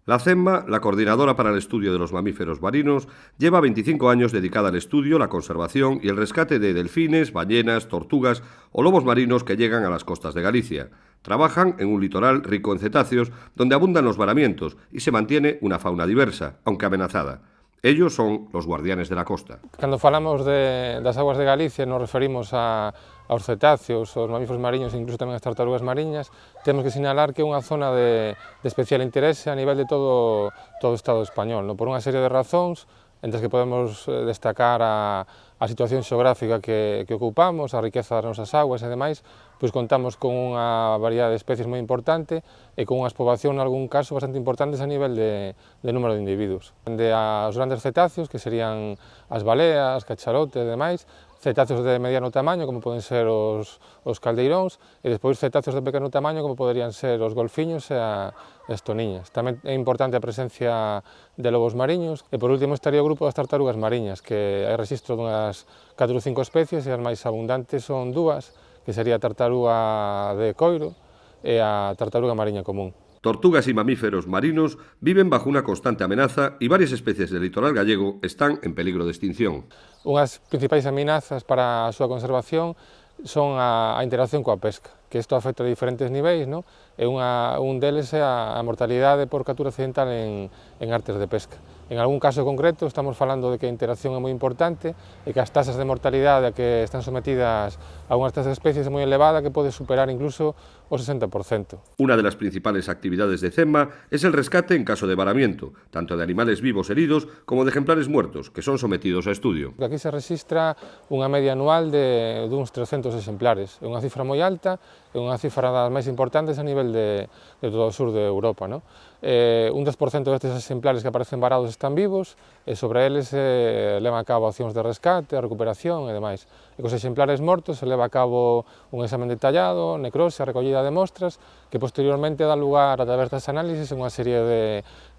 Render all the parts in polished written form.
La CEMMA, la Coordinadora para el Estudio de los Mamíferos Marinos, lleva 25 años dedicada al estudio, la conservación y el rescate de delfines, ballenas, tortugas o lobos marinos que llegan a las costas de Galicia. Trabajan en un litoral rico en cetáceos, donde abundan los varamientos y se mantiene una fauna diversa, aunque amenazada. Ellos son los guardianes de la costa. Cando falamos das aguas de Galicia nos referimos aos cetáceos, aos mamíferos mariños e incluso tamén as tartarugas mariñas. Temos que sinalar que é unha zona de especial interese a nivel de todo o Estado español, por unha serie de razóns, entre as que podemos destacar a situación xeográfica que ocupamos, a riqueza das nosas aguas e demais, pois contamos con unha variedade de especies moi importante e con unhas poboacións, en algún caso, bastante importantes a nivel de número de individuos. Dende aos grandes cetáceos, que serían as baleas, cacharotes e demais, cetáceos de mediano tamaño, como poden ser os caldeiróns, e despois cetáceos de pequeno tamaño, como poderían ser os golfiños e as toniñas. Tamén é importante a presencia de lobos mariños, e por último estaría o grupo das tartarugas mariñas, que hai rexistro dunhas 4 ou 5 especies, e as máis abundantes son dúas, que sería a tartaruga de coiro e a tartaruga mariña común. Tortugas y mamíferos marinos viven bajo una constante amenaza y varias especies del litoral gallego están en peligro de extinción. Unhas principais amenazas para a súa conservación son a interacción coa pesca, que isto afecta a diferentes niveis, e un deles é a mortalidade por captura accidental en artes de pesca. En algún caso concreto estamos falando de que a interacción é moi importante e que as tasas de mortalidade a que están sometidas algunhas destas especies é moi elevada, que pode superar incluso o 60%. Una de las principales actividades de CEMMA es el rescate en caso de varamiento, tanto de animales vivos heridos como de ejemplares muertos, que son sometidos a estudio. Aquí se registra unha media anual de uns 300 exemplares. É unha cifra moi alta, é unha cifra das máis importantes a nivel de todo o sur de Europa. Un 2% destes exemplares que aparecen varados están vivos e sobre eles se levan a cabo accións de rescate, a recuperación e demais. E cos exemplares mortos se leva a cabo un examen detallado, necrose, a recollida de mostras, que posteriormente dá lugar a través das análisis en unha serie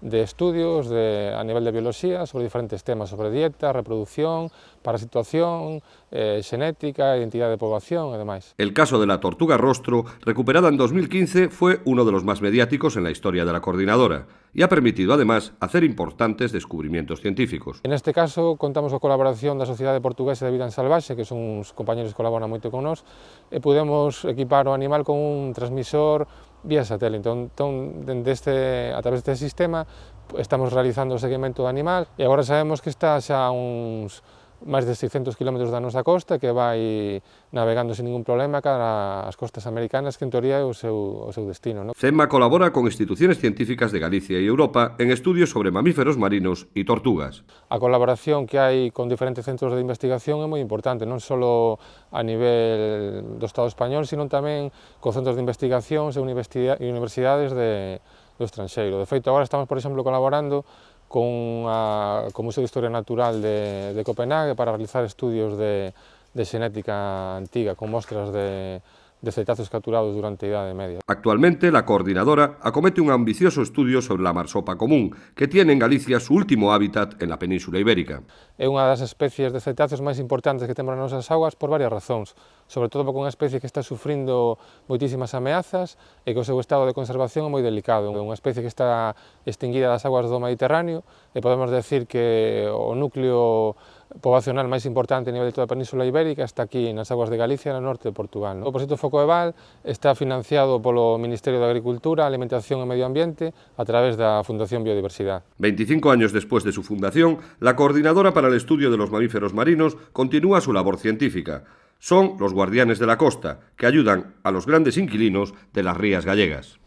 de estudios a nivel de biología sobre diferentes temas, sobre dieta, reproducción, parasituación, xenética, identidade de poboación e demais. El caso de la tortuga rostro, recuperada en 2015, fue uno de los más mediáticos en la historia de la coordinadora y ha permitido además hacer importantes descubrimientos científicos. En este caso contamos coa colaboración da Sociedade Portuguesa de Vida en Salvaxe, que son uns compañeros que colaboran moito con nós, e podemos equipar o animal con un transmisor vía satélite. Entón, a través deste sistema, estamos realizando o seguimento do animal e agora sabemos que está xa uns máis de 600 km da nosa costa, que vai navegando sin ningún problema cara ás costas americanas, que en teoría é o seu destino. CEMMA colabora con instituciones científicas de Galicia y Europa en estudios sobre mamíferos marinos y tortugas. A colaboración que hai con diferentes centros de investigación é moi importante, non só a nivel do Estado español, sino tamén con centros de investigación e universidades do estranxeiro. De feito, agora estamos, por exemplo, colaborando con o Museo de Historia Natural de Copenhague para realizar estudios de xenética antiga con mostras de cetáceos capturados durante a Idade Media. Actualmente, la coordinadora acomete un ambicioso estudio sobre la marsopa común, que tiene en Galicia su último hábitat en la península ibérica. É unha das especies de cetáceos máis importantes que temos nas nosas augas por varias razóns, sobre todo porque é unha especie que está sufrindo moitísimas ameazas e que o seu estado de conservación é moi delicado. É unha especie que está extinguida das aguas do Mediterráneo e podemos decir que o núcleo poboacional máis importante a nivel de toda a península ibérica está aquí nas aguas de Galicia e no norte de Portugal. O proxecto Focoeval está financiado polo Ministerio de Agricultura, Alimentación e Medio Ambiente a través da Fundación Biodiversidade. 25 años después de su fundación, la Coordinadora para el Estudio de los Mamíferos Marinos continúa su labor científica. Son los guardianes de la costa, que ayudan a los grandes inquilinos de las rías gallegas.